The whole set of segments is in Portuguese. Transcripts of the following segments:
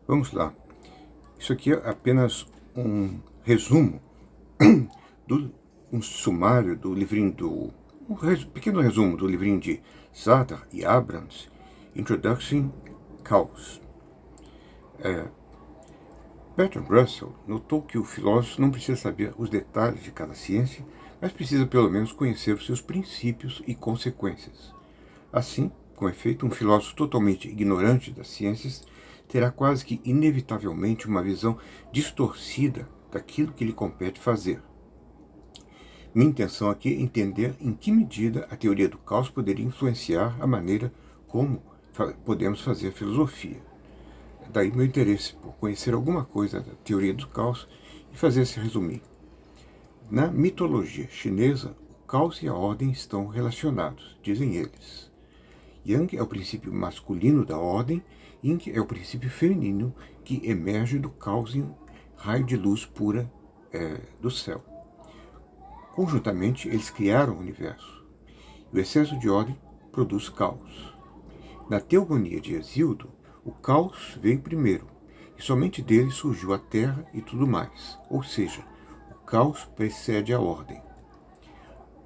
Vamos lá. Isso aqui é apenas um resumo, um sumário do livrinho pequeno resumo do livrinho de Zadar e Abrams, Introduction Chaos. Bertrand Russell notou que o filósofo não precisa saber os detalhes de cada ciência, mas precisa pelo menos conhecer os seus princípios e consequências. Assim, com efeito, um filósofo totalmente ignorante das ciências terá quase que inevitavelmente uma visão distorcida daquilo que lhe compete fazer. Minha intenção aqui é entender em que medida a teoria do caos poderia influenciar a maneira como podemos fazer filosofia. Daí meu interesse por conhecer alguma coisa da teoria do caos e fazer esse resumir. Na mitologia chinesa, o caos e a ordem estão relacionados, dizem eles. Yang é o princípio masculino da ordem, Yin é o princípio feminino que emerge do caos em raio de luz pura do céu. Conjuntamente, eles criaram o universo. E o excesso de ordem produz caos. Na teogonia de Hesíodo, o caos veio primeiro, e somente dele surgiu a terra e tudo mais. Ou seja, o caos precede a ordem.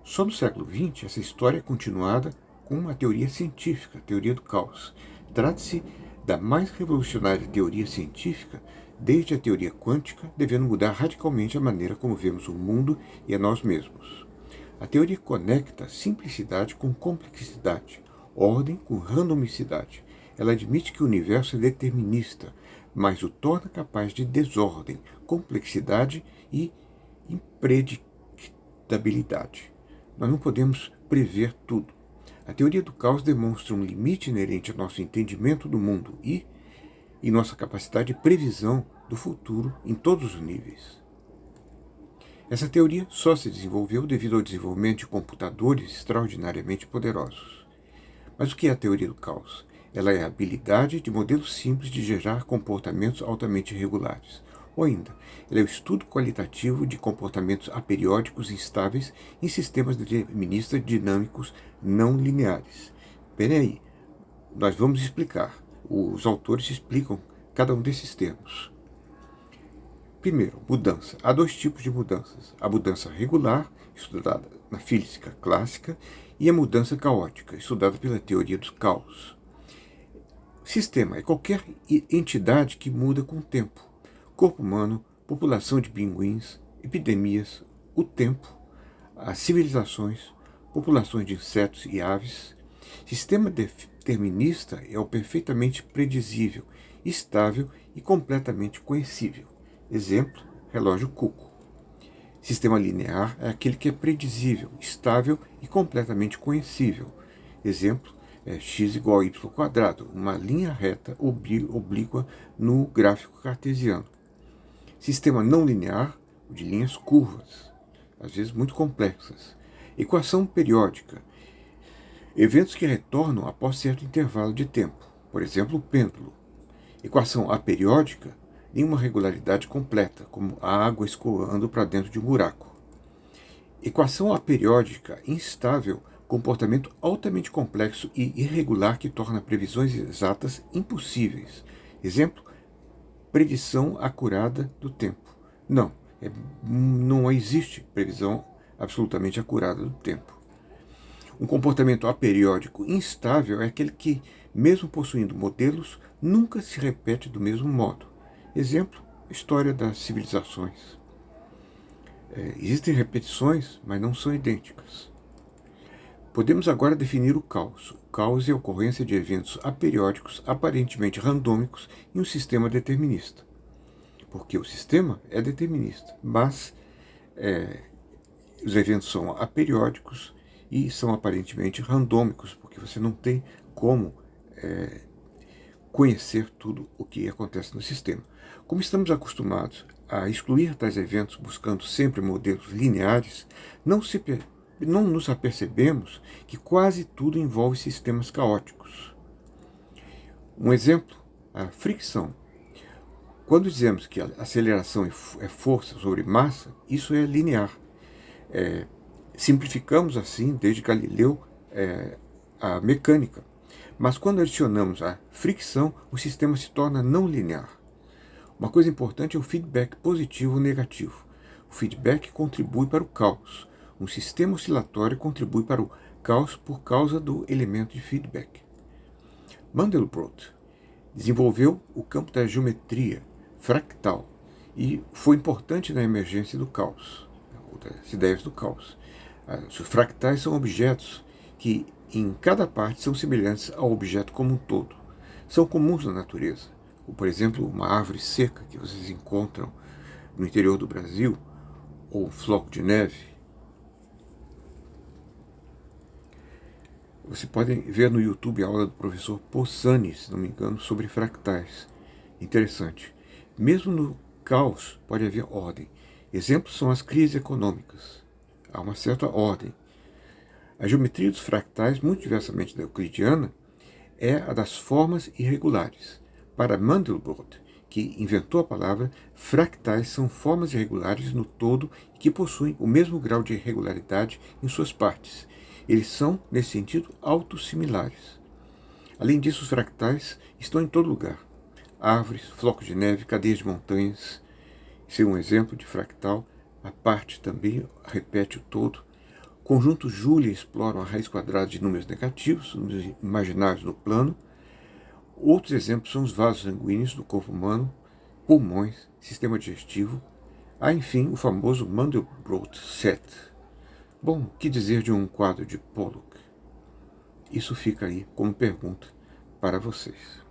Só no século XX, essa história é continuada com uma teoria científica, a teoria do caos. Trata-se da mais revolucionária teoria científica desde a teoria quântica, devendo mudar radicalmente a maneira como vemos o mundo e a nós mesmos. A teoria conecta simplicidade com complexidade, ordem com randomicidade. Ela admite que o universo é determinista, mas o torna capaz de desordem, complexidade e impredictabilidade. Nós não podemos prever tudo. A teoria do caos demonstra um limite inerente ao nosso entendimento do mundo e nossa capacidade de previsão do futuro em todos os níveis. Essa teoria só se desenvolveu devido ao desenvolvimento de computadores extraordinariamente poderosos. Mas o que é a teoria do caos? Ela é a habilidade de modelos simples de gerar comportamentos altamente irregulares. Ou ainda, ela é o estudo qualitativo de comportamentos aperiódicos instáveis em sistemas deterministas dinâmicos não lineares. Peraí, nós vamos explicar. Os autores explicam cada um desses termos. Primeiro, mudança. Há dois tipos de mudanças. A mudança regular, estudada na física clássica, e a mudança caótica, estudada pela teoria do caos. Sistema é qualquer entidade que muda com o tempo. Corpo humano, população de pinguins, epidemias, o tempo, as civilizações, populações de insetos e aves. Sistema determinista é o perfeitamente predizível, estável e completamente conhecível. Exemplo, relógio Cuco. Sistema linear é aquele que é predizível, estável e completamente conhecível. Exemplo, x igual a y², uma linha reta oblíqua no gráfico cartesiano. Sistema não linear, o de linhas curvas, às vezes muito complexas. Equação periódica, eventos que retornam após certo intervalo de tempo, por exemplo, o pêndulo. Equação aperiódica, nenhuma regularidade completa, como a água escoando para dentro de um buraco. Equação aperiódica instável, comportamento altamente complexo e irregular que torna previsões exatas impossíveis. Exemplo, predição acurada do tempo. Não existe previsão absolutamente acurada do tempo. Um comportamento aperiódico instável é aquele que, mesmo possuindo modelos, nunca se repete do mesmo modo. Exemplo, história das civilizações. Existem repetições, mas não são idênticas. Podemos agora definir o caos. O caos é a ocorrência de eventos aperiódicos aparentemente randômicos em um sistema determinista. Porque o sistema é determinista, mas os eventos são aperiódicos e são aparentemente randômicos, porque você não tem como conhecer tudo o que acontece no sistema. Como estamos acostumados a excluir tais eventos buscando sempre modelos lineares, não nos apercebemos que quase tudo envolve sistemas caóticos. Um exemplo, a fricção. Quando dizemos que a aceleração é força sobre massa, isso é linear. Simplificamos assim, desde Galileu, a mecânica. Mas quando adicionamos a fricção, o sistema se torna não linear. Uma coisa importante é o feedback positivo ou negativo. O feedback contribui para o caos. Um sistema oscilatório contribui para o caos por causa do elemento de feedback. Mandelbrot desenvolveu o campo da geometria fractal e foi importante na emergência do caos, das ideias do caos. Os fractais são objetos que em cada parte são semelhantes ao objeto como um todo. São comuns na natureza, como, por exemplo, uma árvore seca que vocês encontram no interior do Brasil, ou um floco de neve. Você pode ver no YouTube a aula do professor Possani, se não me engano, sobre fractais. Interessante. Mesmo no caos pode haver ordem. Exemplos são as crises econômicas. Há uma certa ordem. A geometria dos fractais, muito diversamente da euclidiana, é a das formas irregulares. Para Mandelbrot, que inventou a palavra, fractais são formas irregulares no todo e que possuem o mesmo grau de irregularidade em suas partes. Eles são, nesse sentido, autossimilares. Além disso, os fractais estão em todo lugar. Árvores, flocos de neve, cadeias de montanhas. Esse é um exemplo de fractal. A parte também repete o todo. Conjuntos Julia exploram a raiz quadrada de números negativos, números imaginários no plano. Outros exemplos são os vasos sanguíneos do corpo humano, pulmões, sistema digestivo. Há, enfim, o famoso Mandelbrot set. Bom, o que dizer de um quadro de Pollock? Isso fica aí como pergunta para vocês.